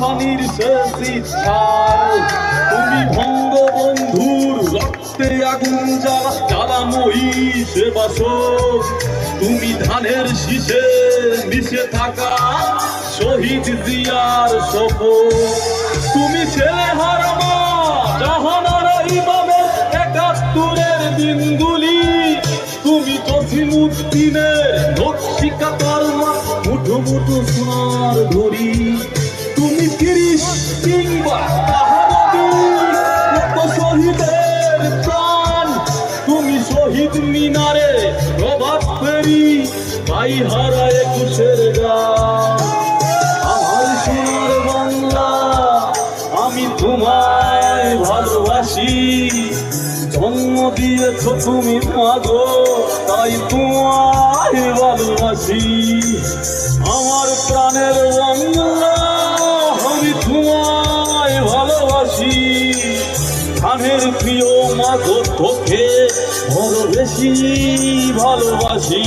হাসানির শেষ ইচ্ছায় তুমি বঙ্গবন্ধুর রক্তে আগুন জ্বালা জ্বালাময়ী সে বাসক তুমি ধানের শীষে মিশে থাকা শহীদ জিয়ার শপথ তুমি ছেলে হারামা জাহানারা ইমামের ৭১-এর দিনগুলি তুমি জসিমউদ্দিনের নকশিকা তরমা মুঠো মুঠো সোনার ঘড়ি তুমি ৩০ কিংবা কত শহীদের প্রাণ তুমি শহীদ মিনারে প্রভাত ফেরি ভাই হারা ২১-এর গান আমার সোনার বাংলা আমি তোমায় ভালোবাসি জন্ম দিয়েছ তুমি মাগো তাই তোমায় ভালোবাসি আমার প্রাণের বাংলা আমি তোমায় ভালোবাসি প্রাণের প্রিয় মাগো তোকে বড় বেশি ভালোবাসি।